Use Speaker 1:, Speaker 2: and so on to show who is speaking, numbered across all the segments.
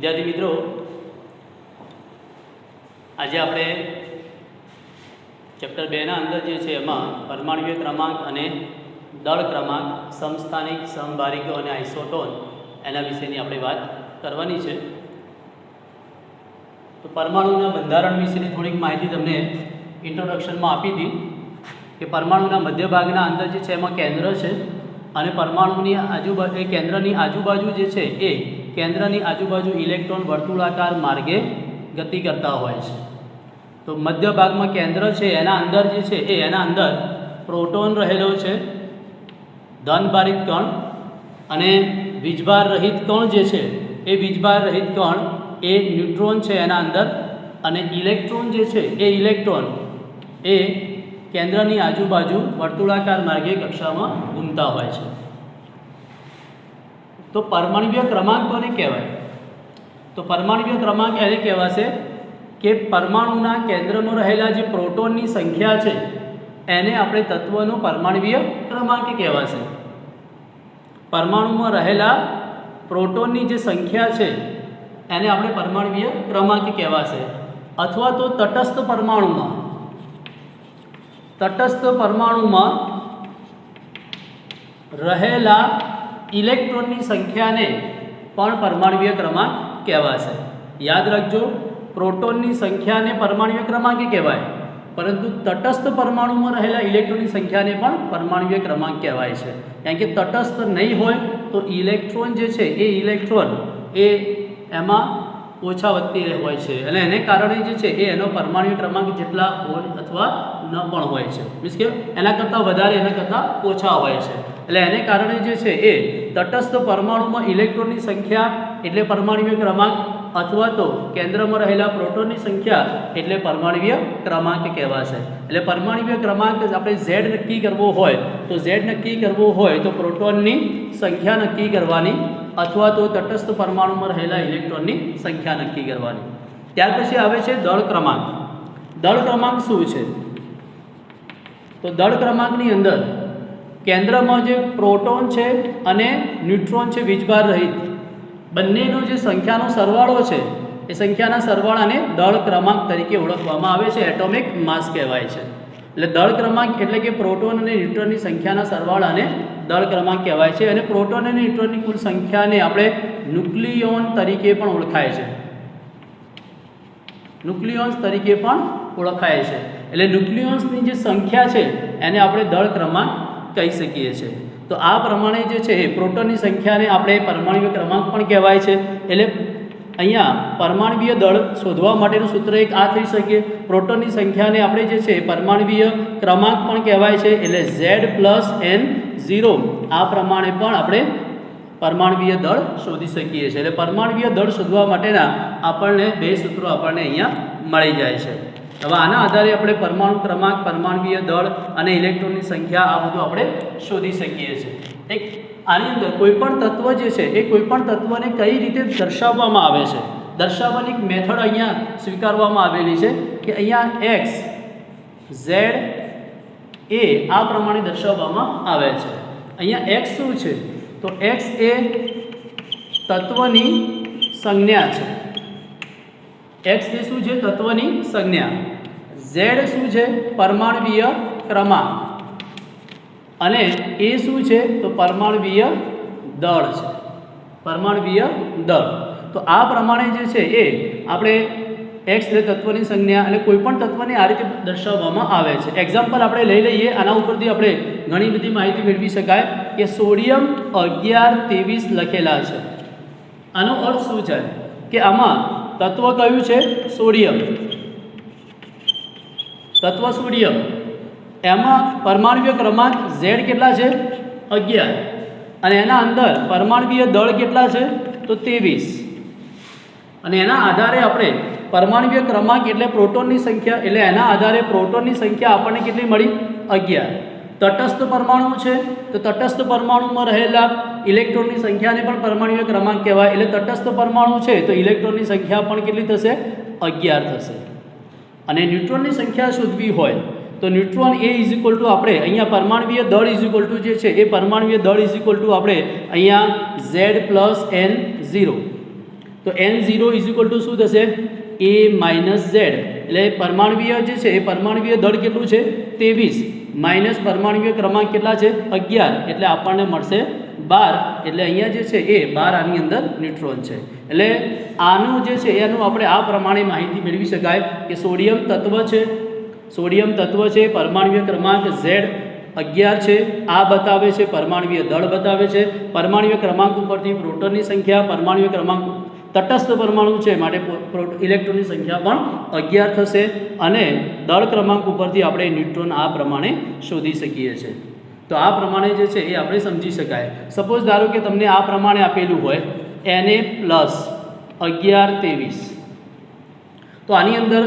Speaker 1: विद्यार्थी मित्रों, आज આપણે ચેપ્ટર 2 ના અંદર જે છે એમાં પરમાણુય ક્રમાંક અને દળ ક્રમાંક, સમસ્થાનિક, સમબારિકો અને આઇસોટોન એના વિશેની આપણે વાત કરવાની છે। તો પરમાણુના બંધારણ વિશેની થોડીક માહિતી તમને ઇન્ટ્રોડક્શનમાં આપી હતી કે પરમાણુના મધ્ય ભાગના અંદર જે છે એમાં કેન્દ્ર છે અને પરમાણુની આજુબાજુ કેન્દ્રની આજુબાજુ જે છે એ કેન્દ્રની આજુબાજુ ઇલેક્ટ્રોન વર્તુળાકાર માર્ગે ગતિ કરતા હોય છે। તો મધ્ય ભાગમાં કેન્દ્ર છે, એના અંદર જે છે એ એના અંદર પ્રોટોન રહેલો છે, ધનભારિત કણ અને વીજભાર રહિત કણ જે છે એ વીજભાર રહિત કણ એ ન્યુટ્રોન છે એના અંદર, અને ઇલેક્ટ્રોન જે છે એ ઇલેક્ટ્રોન એ કેન્દ્રની આજુબાજુ વર્તુળાકાર માર્ગે કક્ષામાં ઘૂમતા હોય છે। તો પરમાણુય ક્રમાંક કોને કહેવાય? તો પરમાણુય ક્રમાંક એને કહેવાશે કે પરમાણુના કેન્દ્રમાં રહેલા જે પ્રોટોનની સંખ્યા છે એને આપણે તત્વનો પરમાણુય ક્રમાંક કહેવાશે। પરમાણુમાં રહેલા પ્રોટોનની જે સંખ્યા છે એને આપણે પરમાણુય ક્રમાંક કહેવાશે। અથવા તો તટસ્થ પરમાણુમાં રહેલા ઇલેક્ટ્રોનની સંખ્યાને પણ પરમાણુય ક્રમાંક કહેવાશે। યાદ રાખજો, પ્રોટોનની સંખ્યાને પરમાણુય ક્રમાંક કહેવાય, પરંતુ તટસ્થ પરમાણુમાં રહેલા ઇલેક્ટ્રોનની સંખ્યાને પણ પરમાણુય ક્રમાંક કહેવાય છે। કારણ કે તટસ્થ નહીં હોય તો ઇલેક્ટ્રોન જે છે એ ઇલેક્ટ્રોન એ એમાં ઓછા વધતી હોય છે અને એને કારણે જે છે એ એનો પરમાણુય ક્રમાંક જેટલા હોય અથવા ન પણ હોય છે, મીન્સ કે એના કરતાં વધારે એના કરતાં ઓછા હોય છે। એટલે એને કારણે જે છે એ તટસ્થ પરમાણુમાં ઇલેક્ટ્રોનની સંખ્યા એટલે પરમાણુય ક્રમાંક, અથવા તો કેન્દ્રમાં રહેલા પ્રોટોનની સંખ્યા એટલે પરમાણુય ક્રમાંક કહેવાશે। એટલે પરમાણુય ક્રમાંક આપણે ઝેડ નક્કી કરવો હોય તો ઝેડ નક્કી કરવો હોય તો પ્રોટોનની સંખ્યા નક્કી કરવાની, અથવા તો તટસ્થ પરમાણુમાં રહેલા ઇલેક્ટ્રોનની સંખ્યા નક્કી કરવાની। ત્યાર પછી આવે છે દળ ક્રમાંક। દળ ક્રમાંક શું છે? તો દળ ક્રમાંકની અંદર કેન્દ્રમાં જે પ્રોટોન છે અને ન્યુટ્રોન છે વીજભાર રહિત, બંનેનો જે સંખ્યાનો સરવાળો છે એ સંખ્યાના સરવાળાને દળ ક્રમાંક તરીકે ઓળખવામાં આવે છે, એટોમિક માસ કહેવાય છે। એટલે દળ ક્રમાંક એટલે કે પ્રોટોન અને ન્યુટ્રોનની સંખ્યાના સરવાળાને દળ ક્રમાંક કહેવાય છે। અને પ્રોટોન અને ન્યુટ્રોનની કુલ સંખ્યાને આપણે ન્યુક્લિયોન તરીકે પણ ઓળખાય છે, ન્યુક્લિયોન્સ તરીકે પણ ઓળખાય છે। એટલે ન્યુક્લિયોન્સની જે સંખ્યા છે એને આપણે દળ ક્રમાંક કહી શકીએ છીએ। તો આ પ્રમાણે જે છે એ પ્રોટોનની સંખ્યાને આપણે પરમાણુય ક્રમાંક પણ કહેવાય છે। એટલે અહીંયા પરમાણુય દળ શોધવા માટેનું સૂત્ર એક આ થઈ શકે, પ્રોટોનની સંખ્યાને આપણે જે છે પરમાણુય ક્રમાંક પણ કહેવાય છે। એટલે Z+N0 આ પ્રમાણે પણ આપણે પરમાણુય દળ શોધી શકીએ છીએ। એટલે પરમાણુય દળ શોધવા માટેના આપણને બે સૂત્રો આપણને અહીંયા મળી જાય છે। હવે આના આધારે આપણે પરમાણુ ક્રમાંક, પરમાણુય દળ અને ઇલેક્ટ્રોનની સંખ્યા આ બધું આપણે શોધી શકીએ છીએ। એક આની અંદર કોઈપણ તત્વ જે છે એ કોઈપણ તત્વને કઈ રીતે દર્શાવવામાં આવે છે, દર્શાવવાની એક મેથડ અહીંયા સ્વીકારવામાં આવેલી છે કે અહીંયા x, z, a આ પ્રમાણે દર્શાવવામાં આવે છે। અહીંયા x શું છે? તો x એ તત્વની સંજ્ઞા છે। x એ શું છે? તત્વની સંજ્ઞા। z શું છે? પરમાણુય ક્રમાંક। અને એ શું છે? તો પરમાણુય દળ છે, પરમાણુય દળ। તો આ પ્રમાણે જે છે એ આપણે x એટલે તત્વની સંજ્ઞા એટલે કોઈ પણ તત્વને આ રીતે દર્શાવવામાં આવે છે। એક્ઝામ્પલ આપણે લઈ લઈએ, આના ઉપરથી આપણે ઘણી બધી માહિતી મેળવી શકાય કે સોડિયમ 1123 લખેલા છે। આનો અર્થ શું છે કે આમાં તત્વ કયું છે? સોડિયમ, તત્વ સોડિયમ। એમાં પરમાણુય ક્રમાંક Z કેટલા છે? 11, અને એના અંદર પરમાણુય દળ કેટલા છે? તો 23। અને એના આધારે આપણે પરમાણુય ક્રમાંક એટલે પ્રોટોનની સંખ્યા, એટલે એના આધારે પ્રોટોનની સંખ્યા આપણને કેટલી મળી? 11। તટસ્થ પરમાણુ છે તો તટસ્થ પરમાણુમાં રહેલા ઇલેક્ટ્રોનની સંખ્યાને પણ પરમાણુય ક્રમાંક કહેવાય। એટલે તટસ્થ પરમાણુ છે તો ઇલેક્ટ્રોનની સંખ્યા પણ કેટલી થશે? 11 થશે। અને ન્યુટ્રોનની સંખ્યા શોધવી હોય તો neutron A is equal to આપણે અહીંયા પરમાણુય દળ ઇઝ ઇક્વલ ટુ જે છે એ પરમાણુય દળ ઇઝ ઇક્વલ ટુ આપણે અહીંયા Z+N0 તો N0 ઇઝ ઇક્વલ ટુ શું થશે A માઇનસ ઝેડ, એટલે પરમાણવીય જે છે એ પરમાણવીય દળ કેટલું છે 23 માઇનસ પરમાણવીય ક્રમાંક કેટલા છે 11, એટલે આપણને મળશે 12, એટલે અહીંયા જે છે એ 12 આની અંદર ન્યુટ્રોન છે. એટલે આનું જે છે એનું આપણે આ પ્રમાણે માહિતી મેળવી શકાય કે સોડિયમ તત્વ છે, પરમાણવીય ક્રમાંક Z11 છે, આ બતાવે છે પરમાણવીય દળ બતાવે છે, પરમાણવીય ક્રમાંક ઉપરથી પ્રોટોનની સંખ્યા, પરમાણવીય ક્રમાંક તટસ્થ પરમાણુ છે માટે ઇલેક્ટ્રોનની સંખ્યા પણ 11 થશે, અને દળ ક્રમાંક ઉપરથી આપણે ન્યુટ્રોન આ પ્રમાણે શોધી શકીએ છીએ. તો આ પ્રમાણે જે છે એ આપણે સમજી શકાય. સપોઝ ધારો કે તમને આ પ્રમાણે આપેલું હોય Na + 11 23, તો આની અંદર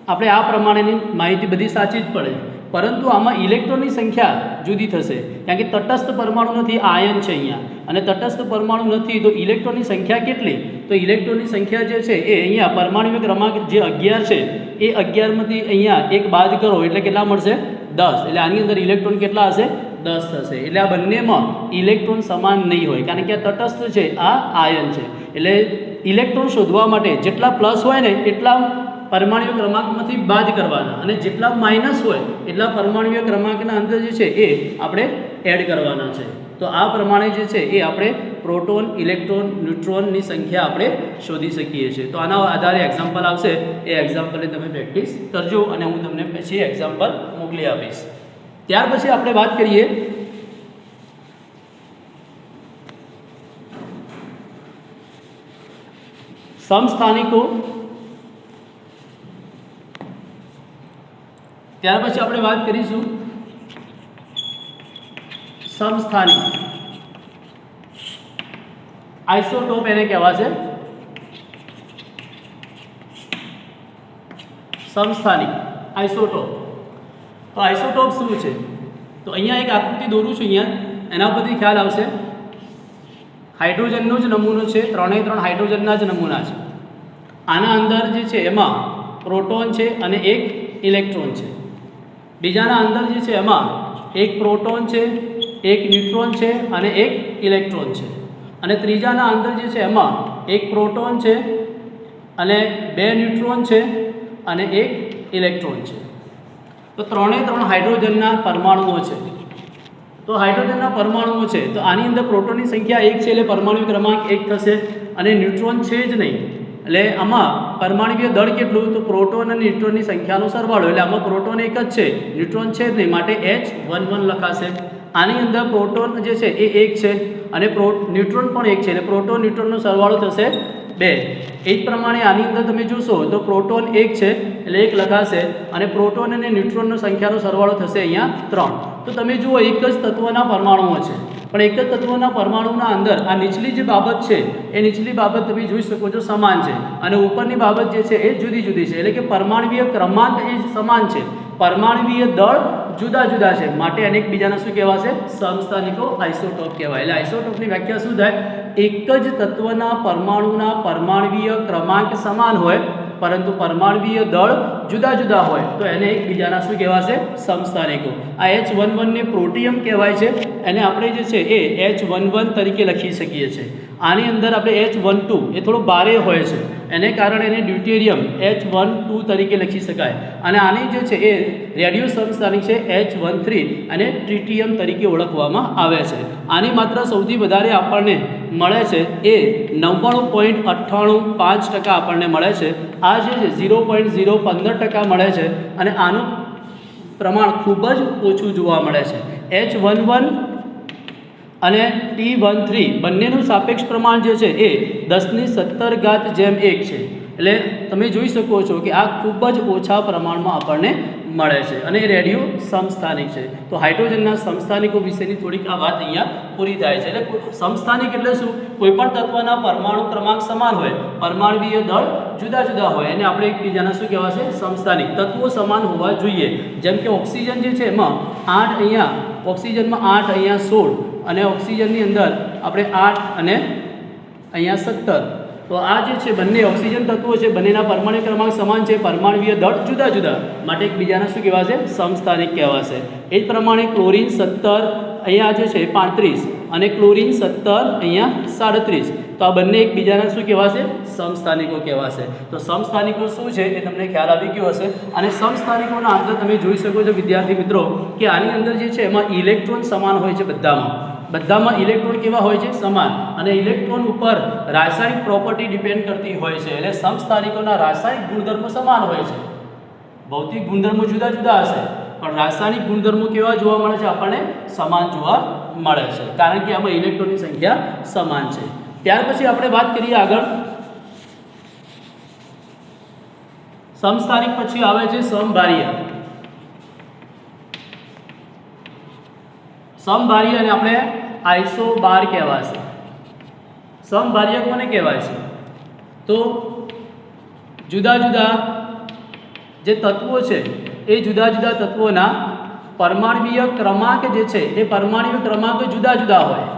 Speaker 1: આપણે આ પ્રમાણેની માહિતી બધી સાચી જ પડે, પરંતુ આમાં ઇલેક્ટ્રોનની સંખ્યા જુદી થશે, કારણ કે તટસ્થ પરમાણુ નથી, આયન છે અહીંયા, અને તટસ્થ પરમાણુ નથી તો ઇલેક્ટ્રોનની સંખ્યા કેટલી? તો ઇલેક્ટ્રોનની સંખ્યા જે છે એ અહીંયા પરમાણુ ક્રમાંક જે 11 છે એ 11માંથી અહીંયા એક બાદ કરો એટલે કેટલા મળશે 10, એટલે આની અંદર ઇલેક્ટ્રોન કેટલા હશે 10 થશે. એટલે આ બંનેમાં ઇલેક્ટ્રોન સમાન નહીં હોય, કારણ કે આ તટસ્થ છે, આ આયન છે. એટલે ઇલેક્ટ્રોન શોધવા માટે જેટલા પ્લસ હોય ને એટલા પરમાણુ ક્રમાંકમાંથી બાદ કરવાના, અને જેટલા માઇનસ હોય એટલા પરમાણુ ક્રમાંકના અંદર જે છે એ આપણે એડ કરવાના છે. તો આ પ્રમાણે જે છે એ આપણે પ્રોટોન, ઇલેક્ટ્રોન, ન્યુટ્રોનની સંખ્યા આપણે શોધી શકીએ છીએ. તો આના આધારે એક્ઝામ્પલ આવશે, એ એક્ઝામ્પલની તમે પ્રેક્ટિસ કરજો, અને હું તમને પછી એક્ઝામ્પલ મોકલી આપીશ. ત્યાર પછી આપણે વાત કરીએ સમસ્થાનિકો. ત્યાર પછી આપણે વાત કરીશું સમસ્થાનિક આઇસોટોપ, એને કહેવાશે સમસ્થાનિક આઇસોટોપ. તો આઇસોટોપ શું છે? તો અહીંયા એક આકૃતિ દોરું છું, અહીંયા એના પરથી ખ્યાલ આવશે. હાઇડ્રોજનનો જ નમૂનો છે, 3 હાઇડ્રોજનના જ નમૂના છે. આના અંદર જે છે એમાં પ્રોટોન છે અને એક ઇલેક્ટ્રોન છે. બીજાના અંદર જે છે એમાં એક પ્રોટોન છે, એક ન્યુટ્રોન છે અને એક ઇલેક્ટ્રોન છે. અને ત્રીજાના અંદર જે છે એમાં એક પ્રોટોન છે અને 2 ન્યુટ્રોન છે અને એક ઇલેક્ટ્રોન છે. તો 3 હાઇડ્રોજનના પરમાણુઓ છે. તો હાઇડ્રોજનના પરમાણુઓ છે, તો આની અંદર પ્રોટોનની સંખ્યા 1 છે, એટલે પરમાણુ ક્રમાંક 1 થશે, અને ન્યુટ્રોન છે જ નહીં, એટલે આમાં પરમાણુય દળ કેટલું? તો પ્રોટોન અને ન્યુટ્રોનની સંખ્યાનો સરવાળો, એટલે આમાં પ્રોટોન એક જ છે, ન્યુટ્રોન છે જ નહીં, માટે H11 લખાશે. આની અંદર પ્રોટોન જે છે એ 1 છે અને ન્યુટ્રોન પણ 1 છે, એટલે પ્રોટોન ન્યુટ્રોનનો સરવાળો થશે 2. એ જ પ્રમાણે આની અંદર તમે જોશો તો પ્રોટોન 1 છે એટલે 1 લખાશે, અને પ્રોટોન અને ન્યુટ્રોનનો સંખ્યાનો સરવાળો થશે અહીંયા 3. તો તમે જુઓ એક જ તત્વના પરમાણુઓ છે, પણ એક જ તત્વના પરમાણુના અંદર આ નીચલી જે બાબત છે એ નીચલી બાબત તમે જોઈ શકો છો સમાન છે, અને ઉપરની બાબત જે છે એ જુદી જુદી છે. એટલે કે પરમાણવીય ક્રમાંક એ સમાન છે, પરમાણવીય દળ જુદા જુદા છે, માટે એને એકબીજાના શું કહેવાશે? સમસ્થાનિકો આઇસોટોપ કહેવાય. એટલે આઇસોટોપની વ્યાખ્યા શું થાય? એક જ તત્વના પરમાણુના પરમાણવીય ક્રમાંક સમાન હોય પરંતુ પરમાણવીય દળ જુદા જુદા હોય તો એને એકબીજાના શું કહેવાશે? સમસ્થાનિકો. આ H11 ને પ્રોટિયમ કહેવાય છે, એને આપણે જે છે એ H11 તરીકે લખી શકીએ છીએ. આની અંદર આપણે H12 એ થોડો ભારે હોય છે, એને કારણે એને ડ્યુટેરિયમ H12 તરીકે લખી શકાય, અને આની જે છે એ રેડિયો સમસ્થાનિક છે H13, અને ટ્રિટિયમ તરીકે ઓળખવામાં આવે છે. આની માત્રા સૌથી વધારે આપણને મળે છે એ 99.985% આપણને મળે છે. આ જે છે 0.015% મળે છે, અને આનું પ્રમાણ ખૂબ જ ઓછું જોવા મળે છે. H11 અને T13 બંનેનું સાપેક્ષ પ્રમાણ જે છે એ 10⁻17 છે. એટલે તમે જોઈ શકો છો કે આ ખૂબ જ ઓછા પ્રમાણમાં આપણને મળે છે, અને એ રેડિયો સમસ્થાનિક છે. તો હાઇડ્રોજનના સમસ્થાનિકો વિશેની થોડીક આ વાત અહીંયા પૂરી થાય છે. એટલે સમસ્થાનિક એટલે શું? કોઈપણ તત્વના પરમાણુ ક્રમાંક સમાન હોય, પરમાણવીય દળ જુદા જુદા હોય, એને આપણે એકબીજાના શું કહેવાશે? સમસ્થાનિક. તત્વો સમાન હોવા જોઈએ. જેમ કે ઓક્સિજન જે છે એમાં 8 અહીંયા, ઓક્સિજનમાં 8 અહીંયા 16, અને ઓક્સિજનની અંદર આપણે 8 અને અહીંયા 17. તો આ જે છે બંને ઓક્સિજન તત્વો છે, બંનેના પરમાણુ ક્રમાંક સમાન છે, પરમાણવીય દળ જુદા જુદા, માટે એકબીજાના શું કહેવાશે? સમસ્થાનિક કહેવાશે. એ જ પ્રમાણે ક્લોરીન 17 અહીંયા જે છે 35, અને ક્લોરીન 17 અહીંયા 37, તો આ બંને એકબીજાના શું કહેવાશે? સમસ્થાનિકો કહેવાશે. તો સમસ્થાનિકો શું છે એ તમને ખ્યાલ આવી ગયો હશે. અને સમસ્થાનિકોના અંદર તમે જોઈ શકો છો વિદ્યાર્થી મિત્રો કે આની અંદર જે છે એમાં ઇલેક્ટ્રોન સમાન હોય છે બધામાં ઇલેક્ટ્રોન કેવા હોય છે? સમાન. અને ઇલેક્ટ્રોન ઉપર રાસાયણિક પ્રોપર્ટી ડિપેન્ડ કરતી હોય છે. એટલે સમસ્થાનિકોના રાસાયણિક ગુણધર્મો સમાન હોય છે. ભૌતિક ગુણધર્મો જુદા જુદા હશે પણ રાસાયણિક ગુણધર્મો કેવા જોવા મળે છે? આપણને સમાન જોવા મળે છે કારણ કે આમાં ઇલેક્ટ્રોનની સંખ્યા સમાન છે. ત્યાર પછી આપણે વાત કરીએ આગળ. સમસ્થાનિક પછી આવે છે સમબાહ્ય. સમબાહ્ય અને આપણે આઇસોબાર કહેવાશે. સમબાહ્ય કોને કહેવાય છે? તો જુદા જુદા જે તત્વો છે એ જુદા જુદા તત્વોના પરમાણ્વીય ક્રમાંક જે છે એ પરમાણ્વીય ક્રમાંક જુદા જુદા હોય.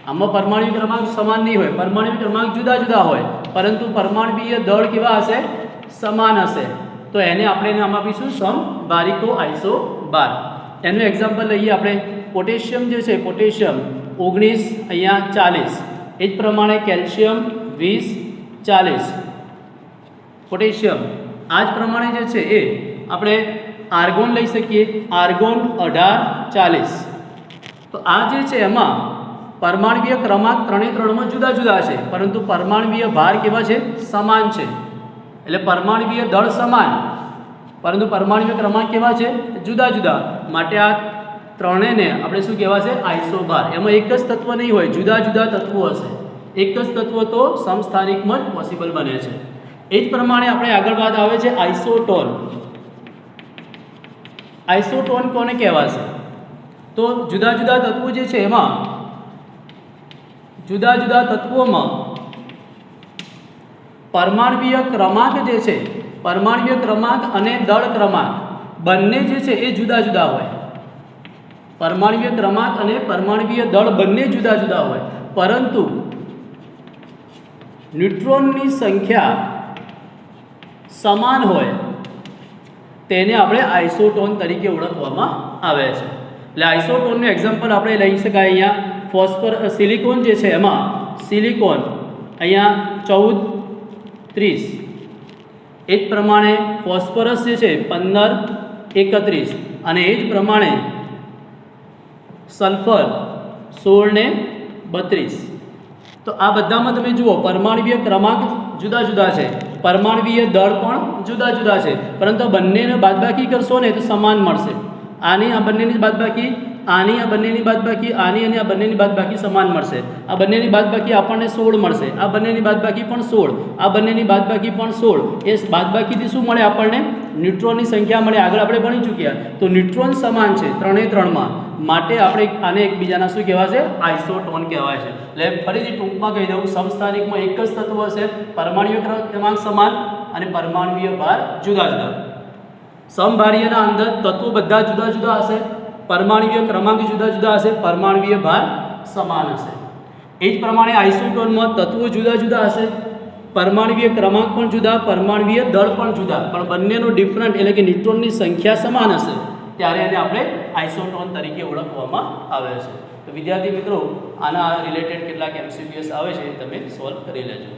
Speaker 1: આમાં પરમાણ્વીય ક્રમાંક સમાન નહીં હોય, પરમાણ્વીય ક્રમાંક જુદા જુદા હોય પરંતુ પરમાણ્વીય દળ કેવા હશે? સમાન હશે. તો એને આપણે નામ આપીશું સમબારિકો આઇસોબાર. એનું એક્ઝામ્પલ લઈએ આપણે. પોટેશિયમ જે છે પોટેશિયમ 19 અહીંયા 40. એ જ પ્રમાણે કેલ્શિયમ 20 40 પોટેશિયમ. આ જ પ્રમાણે જે છે એ આપણે આર્ગોન લઈ શકીએ. આર્ગોન 18 40. તો આ જે છે એમાં પરમાણ્વીય ક્રમાંક ત્રણેમાં જુદા જુદા છે પરંતુ પરમાણ્વીય ભાર કેવા છે? સમાન છે. એટલે પરમાણ્વીય દળ સમાન પરંતુ પરમાણ્વીય ક્રમાંક કેવા છે? જુદા જુદા. માટે આ ત્રણેયને આપણે શું કહેવાશે? આઇસોબાર. એમાં એક જ તત્વ નહીં હોય, જુદા જુદા તત્વો હશે. એક જ તત્વ તો સમસ્થાનિકમાં જ પોસિબલ બને છે. એ જ પ્રમાણે આપણે આગળ વાત આવે છે આઇસોટોન. આઇસોટોન કોને કહેવાશે? તો જુદા જુદા તત્વો જે છે એમાં જુદા જુદા તત્વોમાં પરમાણ્વીય ક્રમાંક જે છે પરમાણ્વીય ક્રમાંક અને દળ ક્રમાંક બંને જે છે એ જુદા જુદા હોય. પરમાણ્વીય ક્રમાંક અને પરમાણ્વીય દળ બંને જુદા જુદા હોય પરંતુ ન્યુટ્રોનની સંખ્યા સમાન હોય તેને આપણે આઇસોટોન તરીકે ઓળખવામાં આવે છે. એટલે આઇસોટોનનું એક્ઝામ્પલ આપણે લઈ શકાય. અહીંયા સિલિકોન જે છે એમાં સિલિકોન અહીંયા 14 30. એ જ પ્રમાણે ફોસ્ફરસ જે છે 15 31 અને એ જ પ્રમાણે સલ્ફર 16 ને 32. તો આ બધામાં તમે જુઓ પરમાણ્વીય ક્રમાંક જુદા જુદા છે, પરમાણ્વીય દળ પણ જુદા જુદા છે પરંતુ બંનેને બાદબાકી કરશો ને તો સમાન મળશે. આની આ બંનેની બાદબાકી, આની આ બંનેની બાદબાકી, આની અને આ બંનેની બાદબાકી સમાન મળશે. આ બંનેની બાદબાકી આપણને 16 મળશે. આ બંનેની બાદબાકી પણ 16, આ બંનેની બાદબાકી પણ 16. એ બાદબાકીથી શું મળે આપણને? ન્યુટ્રોનની સંખ્યા મળે. આગળ આપણે ભણી ચૂક્યા. તો ન્યુટ્રોન સમાન છે ત્રણેમાં માટે આપણે આને એકબીજાના શું કહેવાશે? આઇસોટોન કહેવાય છે. એટલે ફરીથી ટૂંકમાં કહી દઉં, સમસ્થાનિકમાં એક જ તત્વ હશે, પરમાણ્વીય ક્રમાંક સમાન અને પરમાણ્વીય ભાર જુદા જુદા. સમભારીયના અંદર તત્વો બધા જુદા જુદા હશે, પરમાણ્વીય ક્રમાંક જુદા જુદા હશે, પરમાણ્વીય ભાર સમાન હશે. એ જ પ્રમાણે આઇસોટોનમાં તત્વો જુદા જુદા હશે, પરમાણ્વીય ક્રમાંક પણ જુદા, પરમાણ્વીય દળ પણ જુદા, પણ બંનેનો ડિફરન્ટ એટલે કે ન્યુટ્રોનની સંખ્યા સમાન હશે ત્યારે એને આપણે આઇસોટોન તરીકે ઓળખવામાં આવે છે. તો વિદ્યાર્થી મિત્રો, આના રિલેટેડ કેટલાક MCQs આવે છે તમે સોલ્વ કરી લેજો.